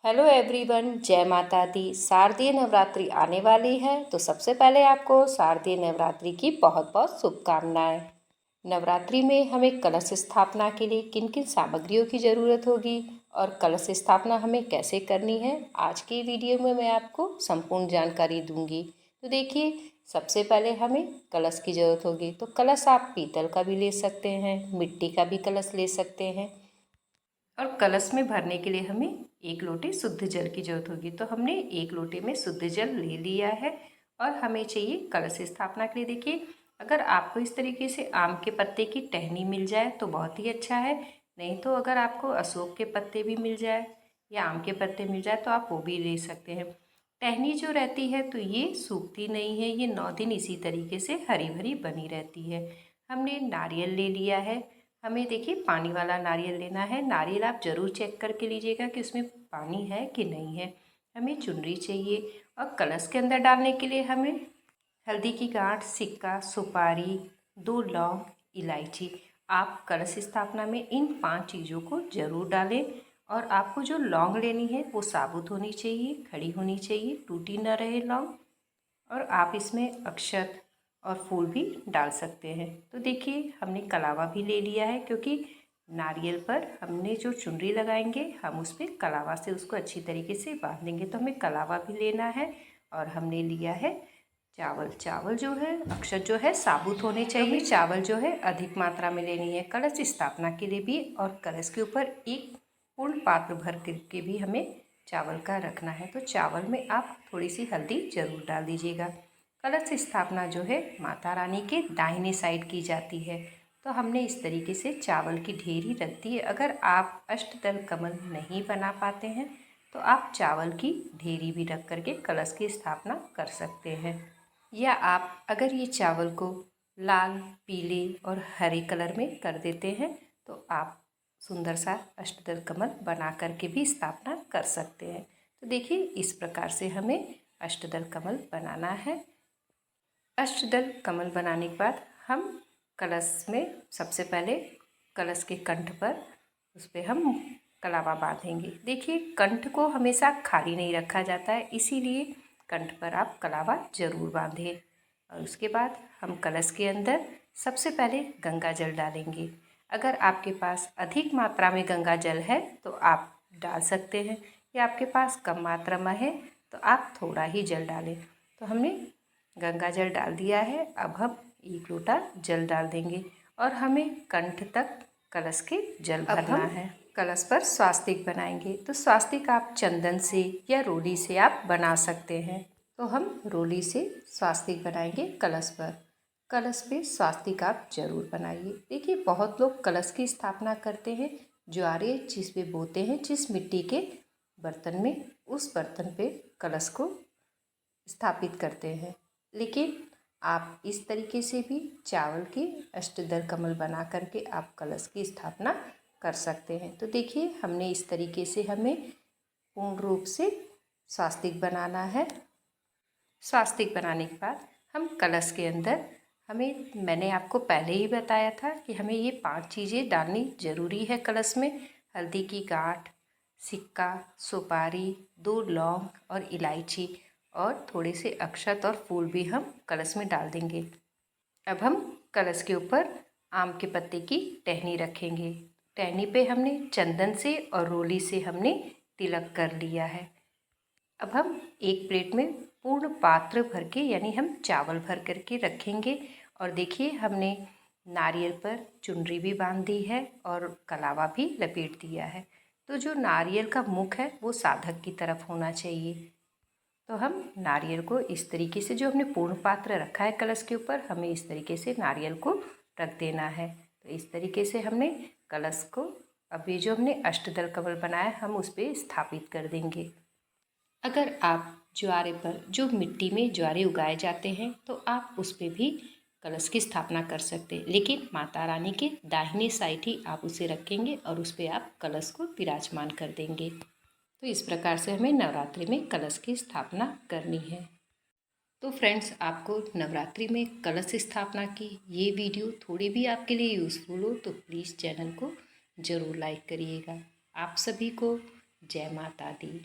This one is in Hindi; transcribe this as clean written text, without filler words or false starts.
हेलो एवरीवन, जय माता दी। शारदीय नवरात्रि आने वाली है तो सबसे पहले आपको शारदीय नवरात्रि की बहुत बहुत शुभकामनाएं। नवरात्रि में हमें कलश स्थापना के लिए किन किन सामग्रियों की ज़रूरत होगी और कलश स्थापना हमें कैसे करनी है, आज की वीडियो में मैं आपको संपूर्ण जानकारी दूंगी। तो देखिए, सबसे पहले हमें कलश की ज़रूरत होगी। तो कलश आप पीतल का भी ले सकते हैं, मिट्टी का भी कलश ले सकते हैं। और कलश में भरने के लिए हमें 1 लोटे शुद्ध जल की जरूरत होगी। तो हमने 1 लोटे में शुद्ध जल ले लिया है और हमें चाहिए कलश स्थापना के लिए। देखिए, अगर आपको इस तरीके से आम के पत्ते की टहनी मिल जाए तो बहुत ही अच्छा है, नहीं तो अगर आपको अशोक के पत्ते भी मिल जाए या आम के पत्ते मिल जाए तो आप वो भी ले सकते हैं। टहनी जो रहती है तो ये सूखती नहीं है, ये 9 दिन इसी तरीके से हरी भरी बनी रहती है। हमने नारियल ले लिया है। हमें देखिए पानी वाला नारियल लेना है। नारियल आप ज़रूर चेक करके लीजिएगा कि उसमें पानी है कि नहीं है। हमें चुनरी चाहिए और कलश के अंदर डालने के लिए हमें हल्दी की गांठ, सिक्का, सुपारी, 2 लौंग, इलायची। आप कलश स्थापना में इन 5 चीज़ों को ज़रूर डालें। और आपको जो लौंग लेनी है वो साबुत होनी चाहिए, खड़ी होनी चाहिए, टूटी न रहे लौंग। और आप इसमें अक्षत और फूल भी डाल सकते हैं। तो देखिए, हमने कलावा भी ले लिया है, क्योंकि नारियल पर हमने जो चुनरी लगाएंगे हम उस पर कलावा से उसको अच्छी तरीके से बांध देंगे। तो हमें कलावा भी लेना है। और हमने लिया है चावल। चावल जो है, अक्षत जो है, साबुत होने चाहिए। चावल जो है अधिक मात्रा में लेनी है कलश स्थापना के लिए भी। और कलश के ऊपर एक पूर्ण पात्र भर के भी हमें चावल का रखना है। तो चावल में आप थोड़ी सी हल्दी ज़रूर डाल दीजिएगा। कलश स्थापना जो है माता रानी के दाहिने साइड की जाती है। तो हमने इस तरीके से चावल की ढेरी रख दी है। अगर आप अष्टदल कमल नहीं बना पाते हैं तो आप चावल की ढेरी भी रख करके कलश की स्थापना कर सकते हैं। या आप अगर ये चावल को लाल, पीले और हरे कलर में कर देते हैं तो आप सुंदर सा अष्टदल कमल बना करके भी स्थापना कर सकते हैं। तो देखिए, इस प्रकार से हमें अष्टदल कमल बनाना है। अष्टदल कमल बनाने के बाद हम कलश में सबसे पहले कलश के कंठ पर उस पर हम कलावा बांधेंगे। देखिए, कंठ को हमेशा खाली नहीं रखा जाता है, इसीलिए कंठ पर आप कलावा ज़रूर बांधें। और उसके बाद हम कलश के अंदर सबसे पहले गंगा जल डालेंगे। अगर आपके पास अधिक मात्रा में गंगा जल है तो आप डाल सकते हैं, या आपके पास कम मात्रा में है तो आप थोड़ा ही जल डालें। तो हमने गंगा जल डाल दिया है। अब हम 1 लोटा जल डाल देंगे और हमें कंठ तक कलश के जल भरना है। कलश पर स्वास्तिक बनाएंगे। तो स्वास्तिक आप चंदन से या रोली से आप बना सकते हैं। तो हम रोली से स्वास्तिक बनाएंगे कलश पर। कलश पे स्वास्तिक आप जरूर बनाइए। देखिए, बहुत लोग कलश की स्थापना करते हैं ज्वारे जिस पे बोते हैं, जिस मिट्टी के बर्तन में, उस बर्तन पे कलश को स्थापित करते हैं। लेकिन आप इस तरीके से भी चावल के अष्टदल कमल बना करके आप कलश की स्थापना कर सकते हैं। तो देखिए, हमने इस तरीके से हमें पूर्ण रूप से स्वास्तिक बनाना है। स्वास्तिक बनाने के बाद हम कलश के अंदर मैंने आपको पहले ही बताया था कि हमें ये 5 चीज़ें डालनी ज़रूरी है कलश में। हल्दी की गांठ, सिक्का, सुपारी, 2 लौंग और इलायची, और थोड़े से अक्षत और फूल भी हम कलश में डाल देंगे। अब हम कलश के ऊपर आम के पत्ते की टहनी रखेंगे। टहनी पे हमने चंदन से और रोली से हमने तिलक कर लिया है। अब हम एक प्लेट में पूर्ण पात्र भर के, यानी हम चावल भर करके रखेंगे। और देखिए, हमने नारियल पर चुनरी भी बांध दी है और कलावा भी लपेट दिया है। तो जो नारियल का मुख है वो साधक की तरफ होना चाहिए। तो हम नारियल को इस तरीके से, जो हमने पूर्ण पात्र रखा है कलश के ऊपर, हमें इस तरीके से नारियल को रख देना है। तो इस तरीके से हमने कलश को, अब ये जो हमने अष्टदल कमल बनाया हम उस पर स्थापित कर देंगे। अगर आप ज्वारे पर, जो मिट्टी में ज्वारे उगाए जाते हैं, तो आप उस पर भी कलश की स्थापना कर सकते हैं, लेकिन माता रानी के दाहिने साइड ही आप उसे रखेंगे और उस पर आप कलश को विराजमान कर देंगे। तो इस प्रकार से हमें नवरात्रि में कलश की स्थापना करनी है। तो फ्रेंड्स, आपको नवरात्रि में कलश स्थापना की ये वीडियो थोड़ी भी आपके लिए यूज़फुल हो तो प्लीज़ चैनल को ज़रूर लाइक करिएगा। आप सभी को जय माता दी।